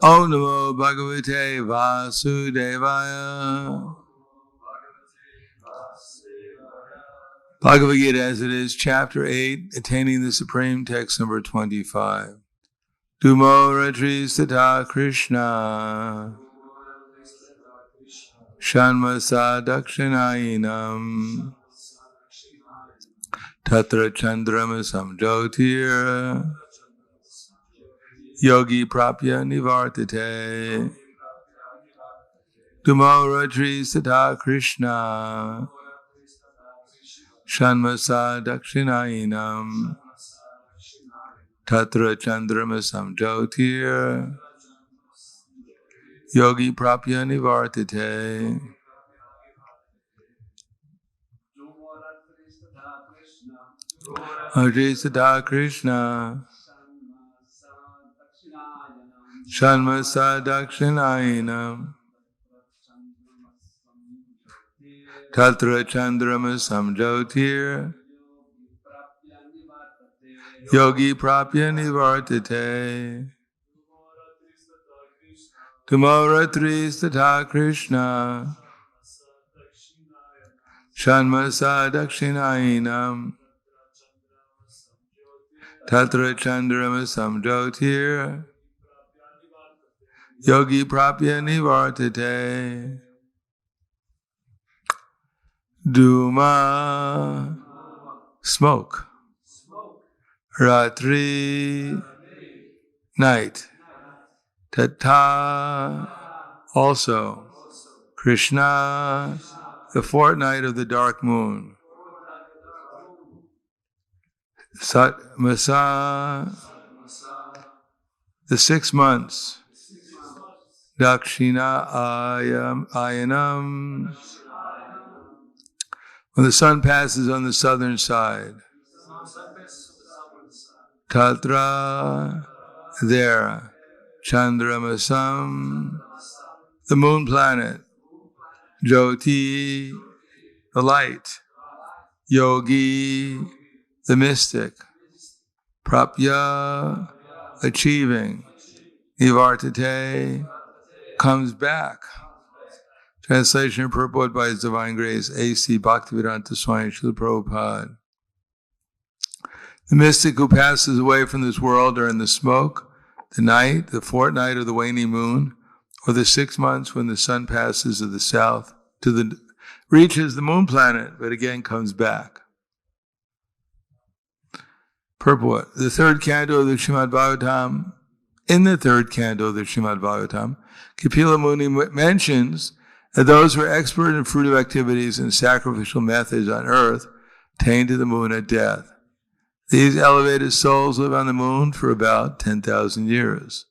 Om Namo Bhagavate Vasudevaya. Bhagavad Gita as it is, Chapter 8, Attaining the Supreme, text number 25. Dumo Ratris Tata Krishna Shanmasa Dakshinayinam Tatra Chandramasam Jyotir Yogi Prapya Nivartate. Dumo Ratris Tata Krishna Shanmasa Dakshinayinam Tatra Chandramasam Jyotir Yogi Prapya Nivartate. Ajisada Krishna Shanmasa Dakshinayinam Tatra Chandramasam Jyotir Yogi Prapya Nivartate. Tumoratris Tata Krishna Shanmasa Dakshinayinam Tatra Chandramasam Jyotir Yogi Prapya Nivartate. Duma, smoke. Ratri, night. Tata, also. Krishna, the fortnight of the dark moon. Satmasa, the 6 months. Dakshina ayanam, when the sun passes on the southern side. Tatra, there. Chandramasam, the moon planet. Jyoti, the light. Yogi, the mystic. Prapya, achieving. Nivartate, comes back. Translation and purport by His Divine Grace, A.C. Bhaktivedanta Swami Srila Prabhupada. The mystic who passes away from this world are in the smoke, the night, the fortnight of the waning moon, or the 6 months when the sun passes to the south, reaches the moon planet, but again comes back. Purport. The third canto of the Srimad Bhagavatam, in the third canto of the Srimad Bhagavatam, Kapila Muni mentions that those who are expert in fruitive activities and sacrificial methods on earth attain to the moon at death. These elevated souls live on the moon for about 10,000 years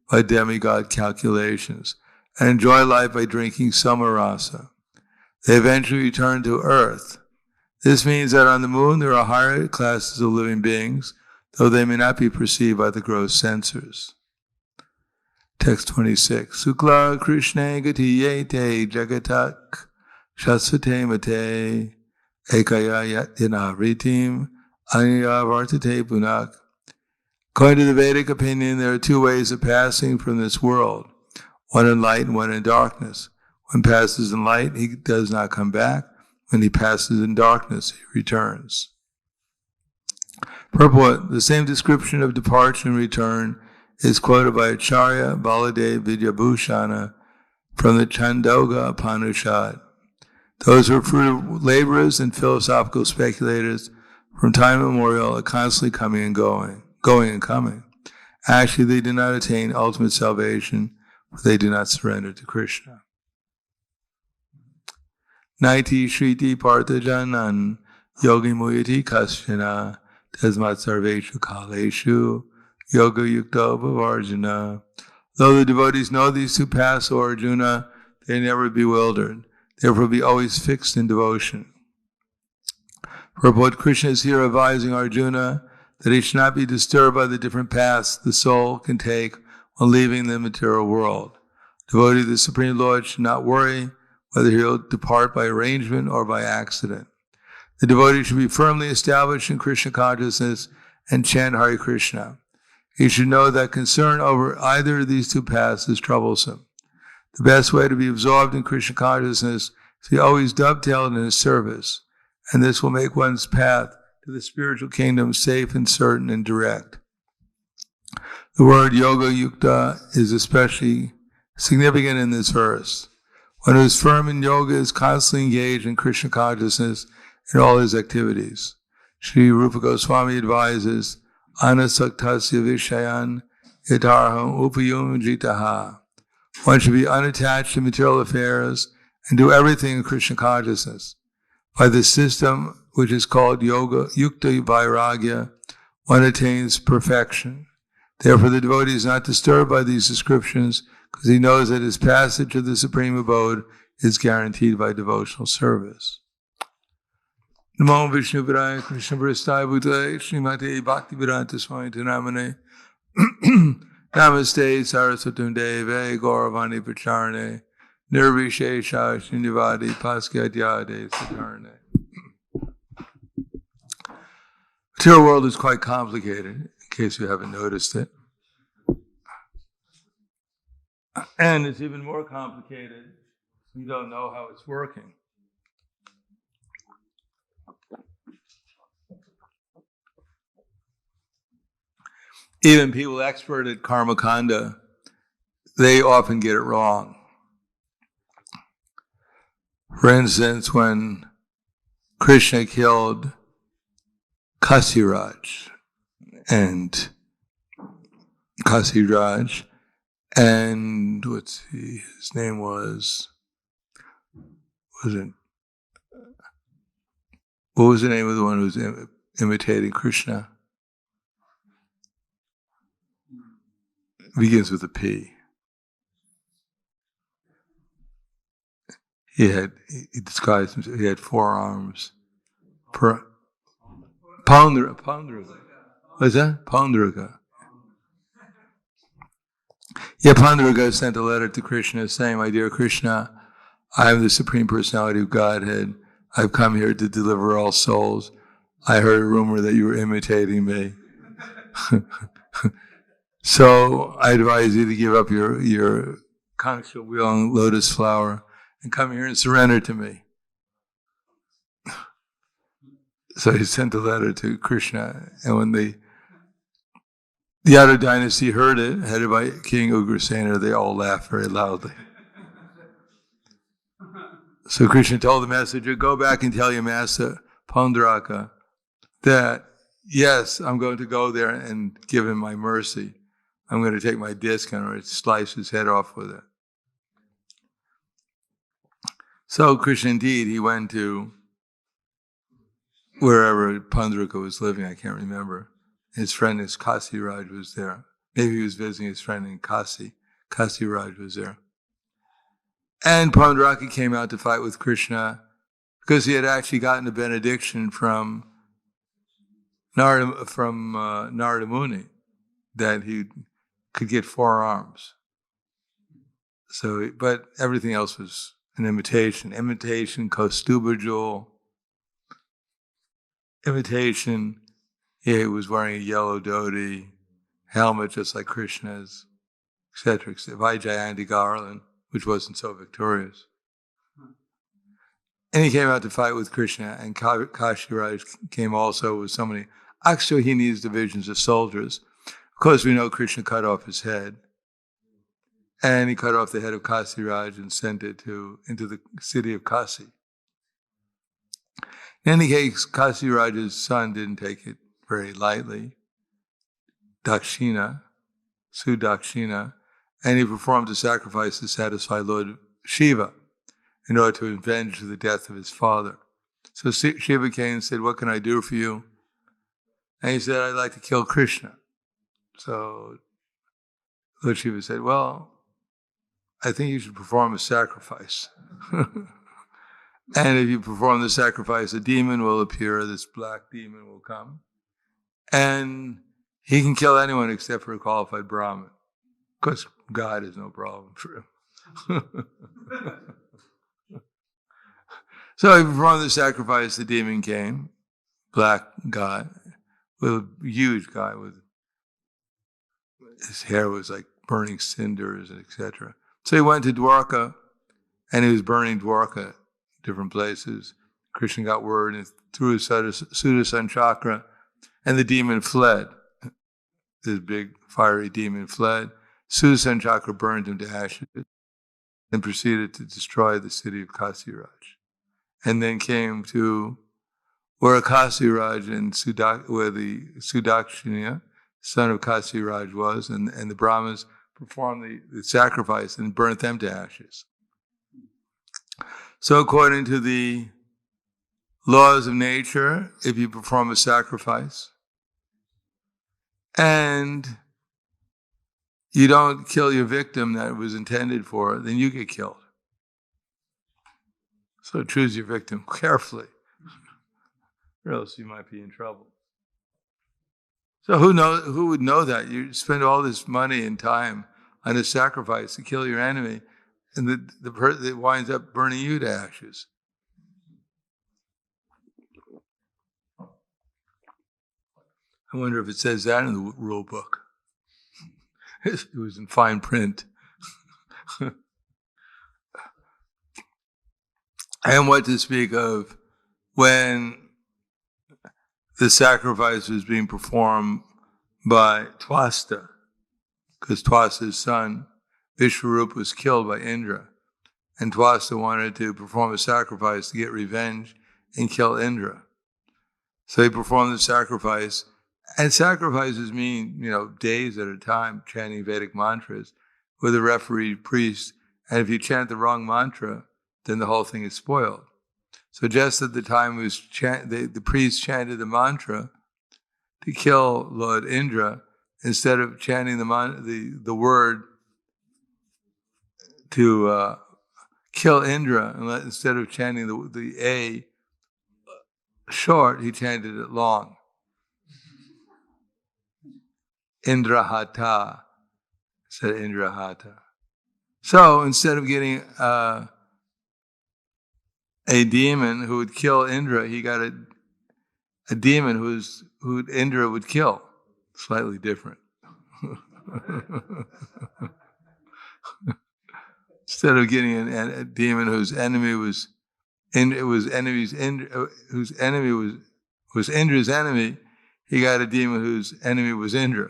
by demigod calculations and enjoy life by drinking samarasa. They eventually return to earth. This means that on the moon there are higher classes of living beings, though they may not be perceived by the gross senses. Text 26. Sukla Krishna Gatiyete Jagatak Shasvate Mate Ekaya Yatina Ritim Anya Vartate Punak. According to the Vedic opinion, there are 2 ways of passing from this world, one in light and one in darkness. When passes in light, he does not come back. When he passes in darkness, he returns. Purport. The same description of departure and return is quoted by Acharya Baladev Vidyabhushana from the Chandogya Upanishad. Those who are fruitive laborers and philosophical speculators from time immemorial are constantly coming and going and coming. Actually, they do not attain ultimate salvation, for they do not surrender to Krishna. Naiti Shriti Parthajanan Yogi Muyati Kasyana Tasmat Sarveshu Kaleshu Yoga Yukta Bhavarjuna. Though the devotees know these 2 paths, O Arjuna, they are never bewildered. Therefore be always fixed in devotion. Purport. Krishna is here advising Arjuna that he should not be disturbed by the different paths the soul can take when leaving the material world. Devotee of the Supreme Lord should not worry whether he'll depart by arrangement or by accident. The devotee should be firmly established in Krishna consciousness and chant Hare Krishna. He should know that concern over either of these two paths is troublesome. The best way to be absorbed in Krishna consciousness is to be always dovetailed in his service, and this will make one's path to the spiritual kingdom safe and certain and direct. The word yoga yukta is especially significant in this verse. One who is firm in yoga is constantly engaged in Krishna consciousness in all his activities. Sri Rupa Goswami advises, Anasaktasya Vishayan Yatarham Upayum Jitaha. One should be unattached to material affairs and do everything in Krishna consciousness. By this system, which is called Yoga Yukta Vairagya, one attains perfection. Therefore, the devotee is not disturbed by these descriptions because he knows that his passage to the Supreme Abode is guaranteed by devotional service. Namo Vishnu Padaya Krishna Prasthaya Bhutale Srimate Bhaktivedanta Swami Namane Namaste Saraswatam Deve Gauravani Pacharane Nirvishesha Srinivadi Paskyadyade Satarane. The material world is quite complicated, in case you haven't noticed it. And it's even more complicated if you don't know how it's working. Even people expert at karma kanda, they often get it wrong. For instance, when Krishna killed Kasiraj and his name was it? What was the name of the one who was imitating Krishna? It begins with a P. He disguised himself. He had 4 arms. Paundraga. What's that? Paundraga. Yeah, Paundraga sent a letter to Krishna saying, "My dear Krishna, I am the Supreme Personality of Godhead. I've come here to deliver all souls. I heard a rumor that you were imitating me. So I advise you to give up your conch wheel and lotus flower and come here and surrender to me." So he sent a letter to Krishna, and when the Yadu dynasty heard it, headed by King Ugrasena, they all laughed very loudly. So Krishna told the messenger, "Go back and tell your master, Paundraka, that yes, I'm going to go there and give him my mercy. I'm going to take my disc and slice his head off with it." So Krishna, indeed, he went to wherever Paundraka was living, I can't remember. His friend, Kasiraj, was there. Maybe he was visiting his friend in Kasi. Kasiraj was there. And Paundraka came out to fight with Krishna because he had actually gotten a benediction from Narada Muni that he could get 4 arms. So, but everything else was an imitation. Imitation, Kaustuba jewel. Imitation, he was wearing a yellow dhoti, helmet just like Krishna's, etc. Vijayanta garland, which wasn't so victorious. And he came out to fight with Krishna, and Kashiraj came also with so many Akshauhini's divisions of soldiers. Of course, we know Krishna cut off his head, and he cut off the head of Kasiraj and sent it into the city of Kasi. In any case, Kasiraj's son didn't take it very lightly, Sudakshina, and he performed a sacrifice to satisfy Lord Shiva in order to avenge the death of his father. So Shiva came and said, "What can I do for you?" And he said, "I'd like to kill Krishna." So Lord Shiva said, "Well, I think you should perform a sacrifice." And if you perform the sacrifice, a demon will appear, this black demon will come. And he can kill anyone except for a qualified Brahmin. Of course, God is no problem for him. So he performed the sacrifice, the demon came, black guy, with a huge guy with his hair was like burning cinders, etc. So he went to Dwarka, and he was burning Dwarka, different places. Krishna got word and threw his Sudarshan chakra, and the demon fled. This big fiery demon fled. Sudarshan chakra burned him to ashes and proceeded to destroy the city of Kasiraj. And then came to where Kasiraj and where the Sudakshina, son of Kasiraj, was, and the Brahmas performed the sacrifice and burnt them to ashes. So according to the laws of nature, if you perform a sacrifice and you don't kill your victim that it was intended for, then you get killed. So choose your victim carefully, or else you might be in trouble. So who would know that? You spend all this money and time on a sacrifice to kill your enemy, and the person that winds up burning you to ashes. I wonder if it says that in the rule book. It was in fine print. And what to speak of when the sacrifice was being performed by Twasta, because Twasta's son, Vishwarupa, was killed by Indra. And Twasta wanted to perform a sacrifice to get revenge and kill Indra. So he performed the sacrifice. And sacrifices mean, days at a time, chanting Vedic mantras with a referee priest. And if you chant the wrong mantra, then the whole thing is spoiled. So just at the time the priest chanted the mantra to kill Lord Indra, instead of chanting the word to kill Indra, instead of chanting the A short, he chanted it long. Indrahata, said Indrahata. So instead of getting a demon who would kill Indra, he got a demon who Indra would kill. Slightly different. Instead of getting a demon whose enemy was Indra's enemy, he got a demon whose enemy was Indra.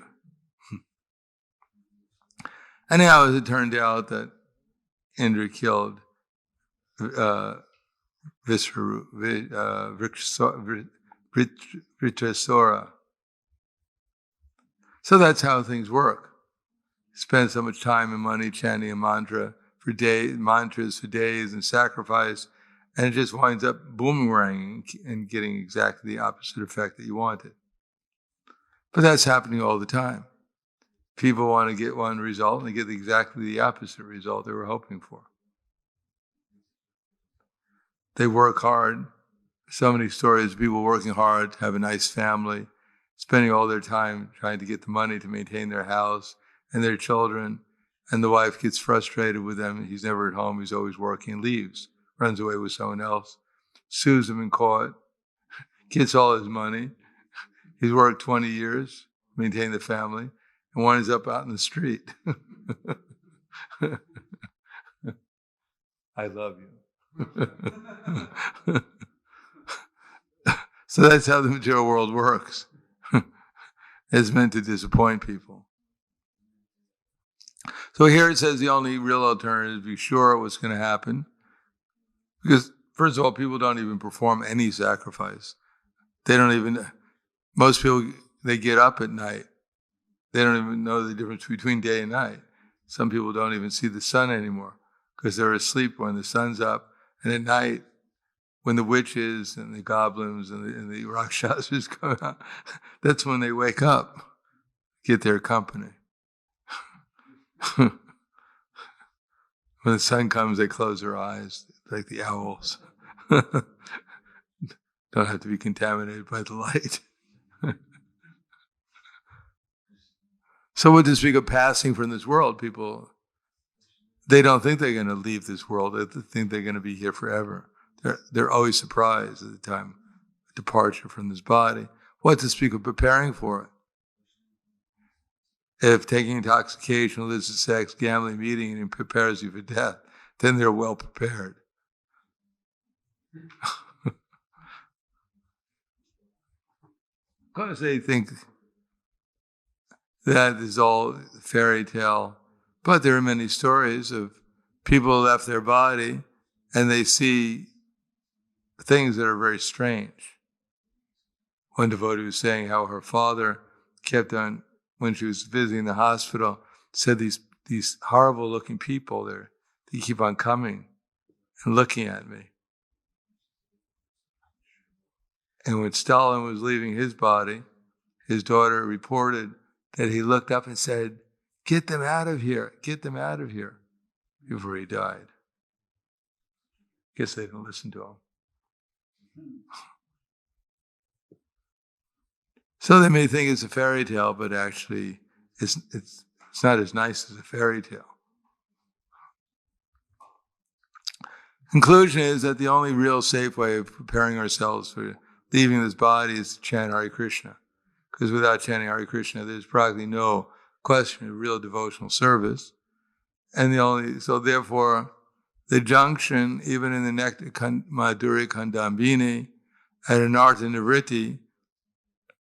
Anyhow, as it turned out that Indra killed Vritrasura. So that's how things work. You spend so much time and money chanting a mantras for days and sacrifice, and it just winds up boomeranging and getting exactly the opposite effect that you wanted. But that's happening all the time. People want to get one result and they get exactly the opposite result they were hoping for. They work hard. So many stories of people working hard to have a nice family, spending all their time trying to get the money to maintain their house and their children, and the wife gets frustrated with them. He's never at home. He's always working, leaves, runs away with someone else, sues him in court, gets all his money. He's worked 20 years, maintained the family, and winds up out in the street. I love you. So that's how the material world works. It's meant to disappoint people. So here it says the only real alternative is be sure what's going to happen. Because, first of all, people don't even perform any sacrifice. Most people, they get up at night. They don't even know the difference between day and night. Some people don't even see the sun anymore because they're asleep when the sun's up. And at night, when the witches and the goblins and the rakshasas come out, that's when they wake up, get their company. When the sun comes, they close their eyes like the owls. Don't have to be contaminated by the light. So what to speak of passing from this world, people, they don't think they're going to leave this world. They think they're going to be here forever. They're always surprised at the time of departure from this body. What to speak of preparing for it? if taking intoxication, illicit sex, gambling, eating, and prepares you for death, then they're well prepared. Because they think that is all fairy tale. But there are many stories of people who left their body and they see things that are very strange. One devotee was saying how her father kept on, when she was visiting the hospital, said these horrible looking people, they keep on coming and looking at me. And when Stalin was leaving his body, his daughter reported that he looked up and said, "Get them out of here, get them out of here," before he died. Guess they didn't listen to him. So they may think it's a fairy tale, but actually it's not as nice as a fairy tale. Conclusion is that the only real safe way of preparing ourselves for leaving this body is to chant Hare Krishna. Because without chanting Hare Krishna, there's practically no question of real devotional service. And so therefore, the junction, even in the Nectar Madhuri Kandambini, at Anartha Nivritti,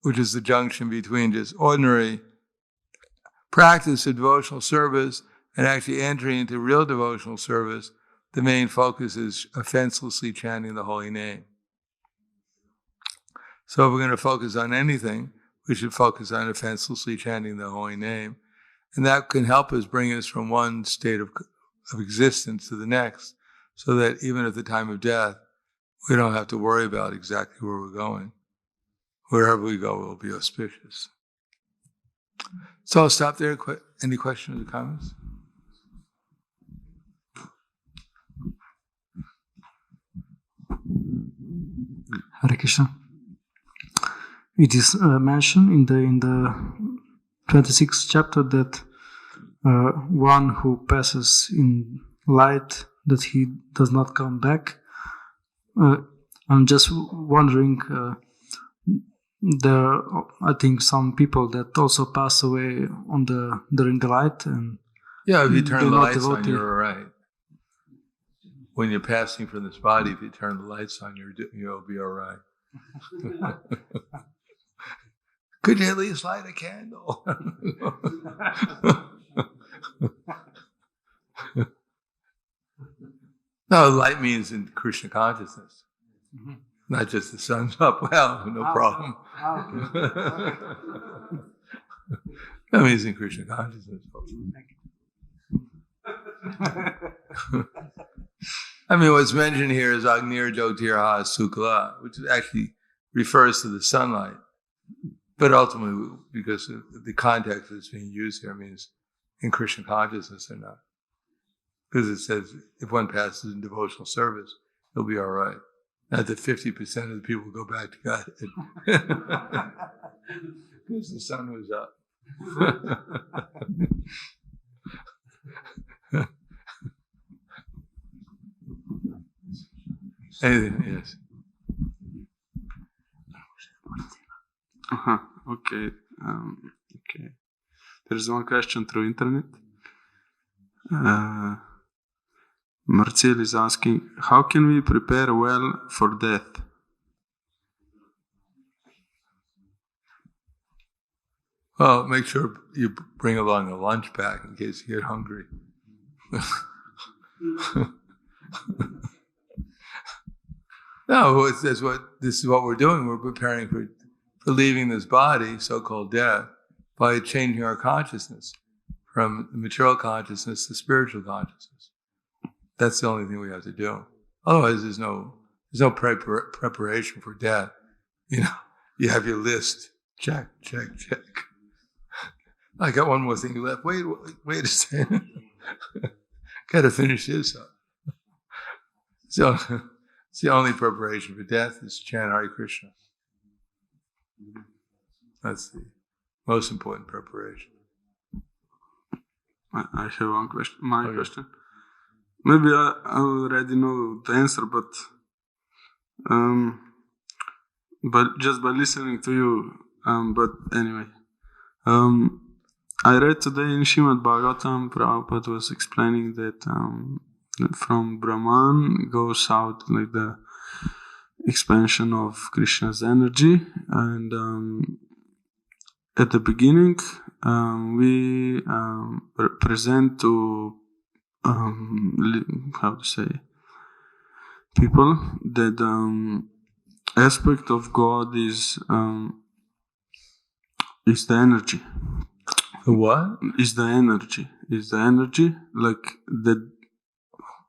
which is the junction between just ordinary practice of devotional service and actually entering into real devotional service, the main focus is offenselessly chanting the holy name. So if we're going to focus on anything, we should focus on offenselessly chanting the holy name. And that can help us bring us from one state of existence to the next, so that even at the time of death, we don't have to worry about exactly where we're going. Wherever we go, we'll be auspicious. So I'll stop there. Any questions or comments? Hare Krishna. It is mentioned in the 26th chapter that one who passes in light, that he does not come back. I'm just wondering, there are, I think, some people that also pass away during the light, and if you turn the lights on, you're all right. When you're passing from this body, if you turn the lights on, you'll be all right. Could you at least light a candle? No, light means in Krishna consciousness. Mm-hmm. Not just the sun's up. Well, no problem. That means in Krishna consciousness. I mean, what's mentioned here is Agnir Jyotirha Sukla, which actually refers to the sunlight. But ultimately, because of the context that's being used here, means in Krishna consciousness or not. Because it says if one passes in devotional service, he'll be all right. Not that 50% of the people go back to God. Because the sun was up. Anything, yes. Okay. Okay. There's one question through internet. Marcel is asking, how can we prepare well for death? Well, make sure you bring along a lunch pack in case you get hungry. No, this is what we're doing. We're preparing for leaving this body, so-called death, by changing our consciousness from the material consciousness to spiritual consciousness. That's the only thing we have to do. Otherwise, there's no preparation for death. You have your list. Check, check, check. I got one more thing left. Wait a second. Got to finish this up. So, it's the only preparation for death is chant Hare Krishna. That's the most important preparation. I have one question. Question. Maybe I already know the answer, but just by listening to you. But anyway, I read today in Srimad Bhagavatam, Prabhupada was explaining that from Brahman goes out like the expansion of Krishna's energy, and at the beginning we present to how to say people that aspect of God is the energy. The what? Is the energy. Is the energy like that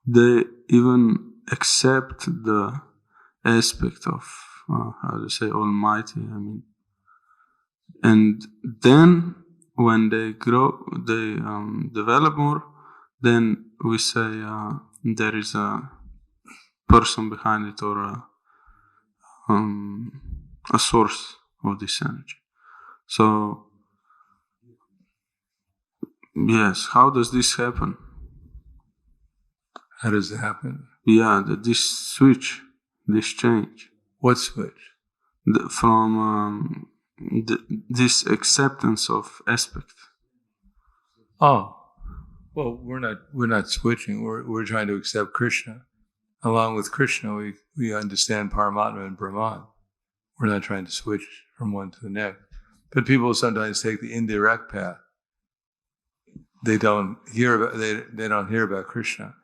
they even accept the aspect of how to say Almighty, I mean. And then when they grow, they develop more, then we say there is a person behind it or a source of this energy. So, yes, how does this happen? How does it happen? Yeah, this switch, this change. What switch? From this acceptance of aspect. Oh, well, we're not switching. We're trying to accept Krishna. Along with Krishna, we understand Paramatma and Brahman. We're not trying to switch from one to the next. But people sometimes take the indirect path. They don't hear about Krishna,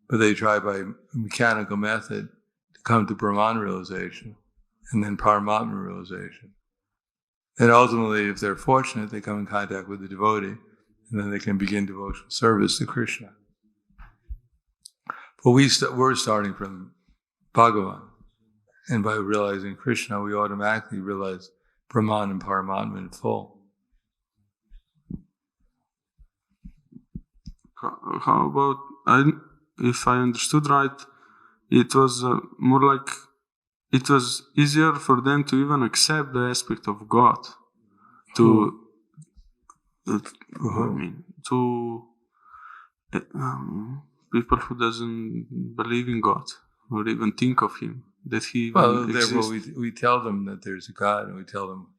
but they try by a mechanical method to come to Brahman realization and then Paramatma realization. And ultimately, if they're fortunate, they come in contact with the devotee, and then they can begin devotional service to Krishna. But we're starting from Bhagavan, and by realizing Krishna, we automatically realize Brahman and Paramatma in full. How about, if I understood right, it was more like it was easier for them to even accept the aspect of God, to people who doesn't believe in God or even think of Him, that He even exists. Therefore we tell them that there's a God, and we tell them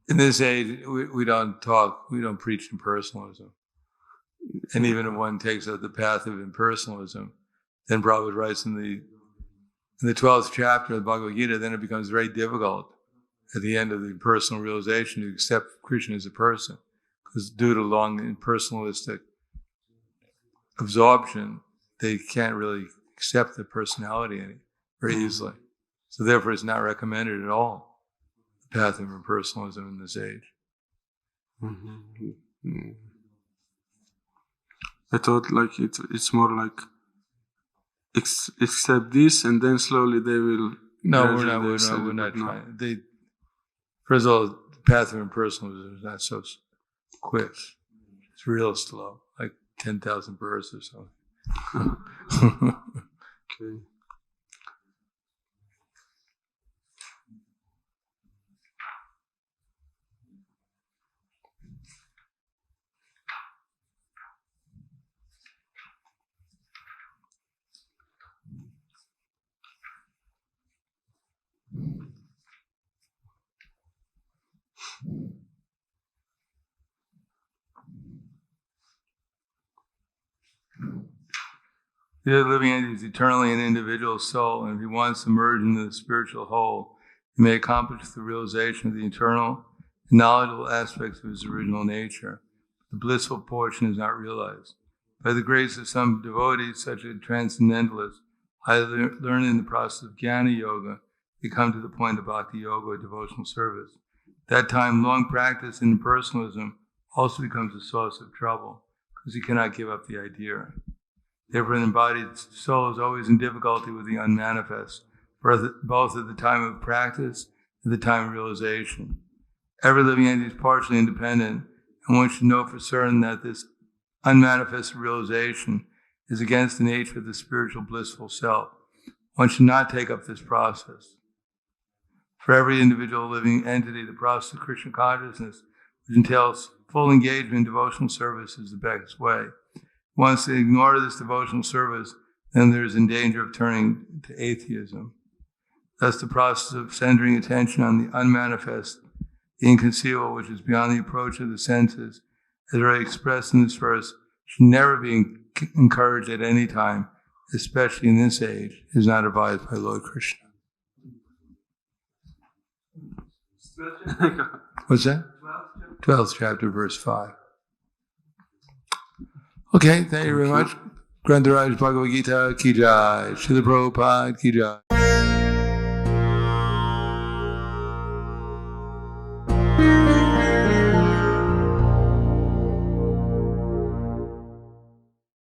in this age we don't preach impersonalism. And even if one takes up the path of impersonalism, then Prabhupada writes in the 12th chapter of the Bhagavad Gita, then it becomes very difficult at the end of the impersonal realization to accept Krishna as a person. Because due to long impersonalistic absorption, they can't really accept the personality very easily. So therefore it's not recommended at all, the path of impersonalism in this age. Mm-hmm. I thought like it's more like accept this, and then slowly they will. No, we're not trying. First of all, the path of impersonalism is not so quick. It's real slow, like 10,000 births or so. Okay. The living entity is eternally an individual soul, and if he wants to merge into the spiritual whole, he may accomplish the realization of the eternal and knowledgeable aspects of his original nature. The blissful portion is not realized. By the grace of some devotees, such as transcendentalists, highly learned in the process of jnana yoga, they come to the point of bhakti yoga or devotional service. At that time, long practice in impersonalism also becomes a source of trouble, because he cannot give up the idea. Therefore, an embodied soul is always in difficulty with the unmanifest, both at the time of practice and the time of realization. Every living entity is partially independent, and one should know for certain that this unmanifest realization is against the nature of the spiritual blissful self. One should not take up this process. For every individual living entity, the process of Krishna consciousness, which entails full engagement in devotional service, is the best way. Once they ignore this devotional service, then there is in danger of turning to atheism. Thus, the process of centering attention on the unmanifest The inconceivable, which is beyond the approach of the senses, as already expressed in this verse, should never be encouraged at any time, especially in this age, is not advised by Lord Krishna. What's that? 12th chapter, verse 5. Okay, thank you very much. Grantharaj Bhagavad Gita ki jai. Srila Prabhupada ki jai.